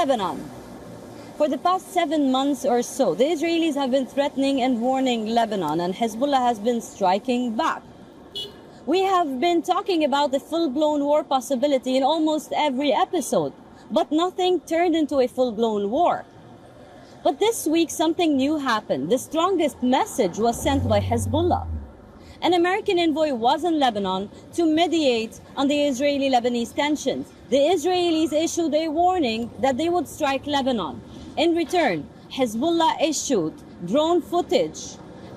Lebanon. For the past 7 months or so, the Israelis have been threatening and warning Lebanon, and Hezbollah has been striking back. We have been talking about the full-blown war possibility in almost every episode, but nothing turned into a full-blown war. But this week, something new happened. The strongest message was sent by Hezbollah. An American envoy was in Lebanon to mediate on the Israeli-Lebanese tensions. The Israelis issued a warning that they would strike Lebanon. In return, Hezbollah issued drone footage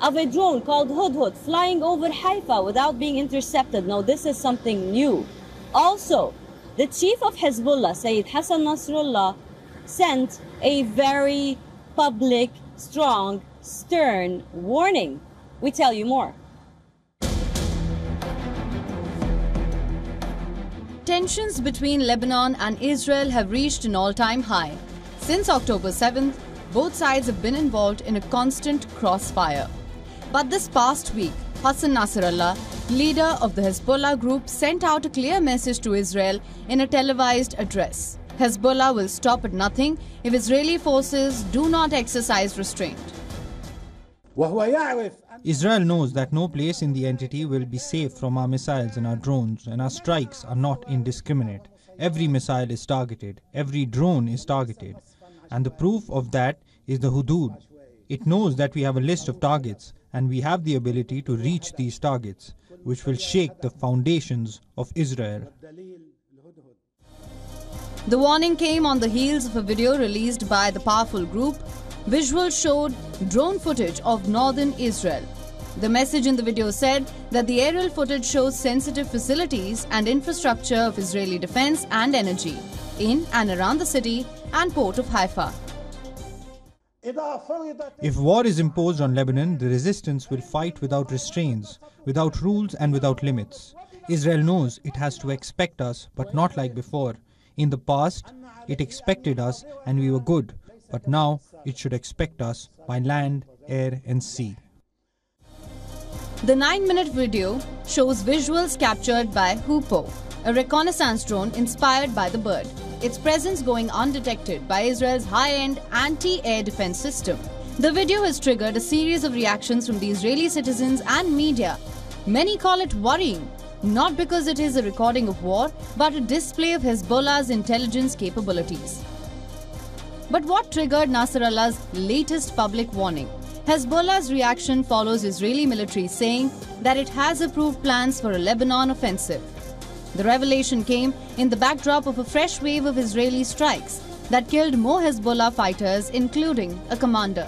of a drone called Hudhud flying over Haifa without being intercepted. Now, this is something new. Also, the chief of Hezbollah, Sayyid Hassan Nasrallah, sent a very public, strong, stern warning. We tell you more. Tensions between Lebanon and Israel have reached an all-time high. Since October 7th, both sides have been involved in a constant crossfire. But this past week, Hassan Nasrallah, leader of the Hezbollah group, sent out a clear message to Israel in a televised address. Hezbollah will stop at nothing if Israeli forces do not exercise restraint. Israel knows that no place in the entity will be safe from our missiles and our drones, and our strikes are not indiscriminate. Every missile is targeted, every drone is targeted. And the proof of that is the Hudud. It knows that we have a list of targets, and we have the ability to reach these targets, which will shake the foundations of Israel. The warning came on the heels of a video released by the powerful group. Visuals showed drone footage of northern Israel. The message in the video said that the aerial footage shows sensitive facilities and infrastructure of Israeli defense and energy in and around the city and port of Haifa. If war is imposed on Lebanon, the resistance will fight without restraints, without rules and without limits. Israel knows it has to expect us, but not like before. In the past, it expected us and we were good, but now it should expect us by land, air and sea. The 9-minute video shows visuals captured by Hoopoe, a reconnaissance drone inspired by the bird. Its presence going undetected by Israel's high-end anti-air defense system. The video has triggered a series of reactions from the Israeli citizens and media. Many call it worrying, not because it is a recording of war, but a display of Hezbollah's intelligence capabilities. But what triggered Nasrallah's latest public warning? Hezbollah's reaction follows Israeli military saying that it has approved plans for a Lebanon offensive. The revelation came in the backdrop of a fresh wave of Israeli strikes that killed more Hezbollah fighters, including a commander.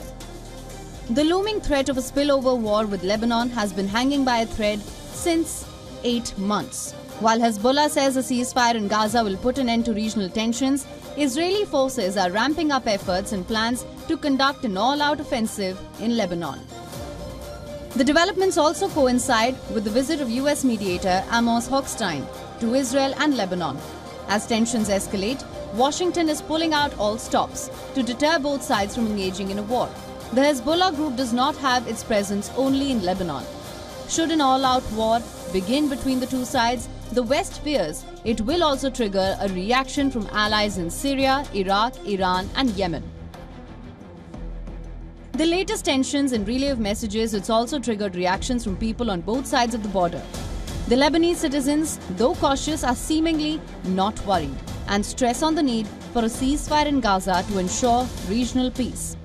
The looming threat of a spillover war with Lebanon has been hanging by a thread since 8 months. While Hezbollah says a ceasefire in Gaza will put an end to regional tensions, Israeli forces are ramping up efforts and plans to conduct an all-out offensive in Lebanon. The developments also coincide with the visit of US mediator Amos Hochstein to Israel and Lebanon. As tensions escalate, Washington is pulling out all stops to deter both sides from engaging in a war. The Hezbollah group does not have its presence only in Lebanon. Should an all-out war begin between the two sides, the West fears it will also trigger a reaction from allies in Syria, Iraq, Iran and Yemen. The latest tensions and relay of messages has also triggered reactions from people on both sides of the border. The Lebanese citizens, though cautious, are seemingly not worried and stress on the need for a ceasefire in Gaza to ensure regional peace.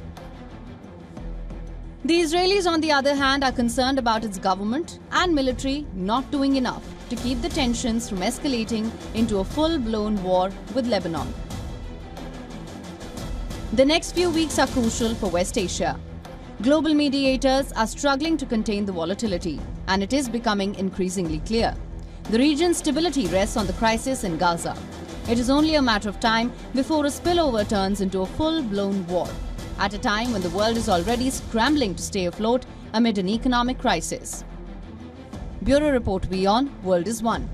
The Israelis, on the other hand, are concerned about its government and military not doing enough to keep the tensions from escalating into a full-blown war with Lebanon. The next few weeks are crucial for West Asia. Global mediators are struggling to contain the volatility, and it is becoming increasingly clear. The region's stability rests on the crisis in Gaza. It is only a matter of time before a spillover turns into a full-blown war, at a time when the world is already scrambling to stay afloat amid an economic crisis. Bureau Report WION, World is One.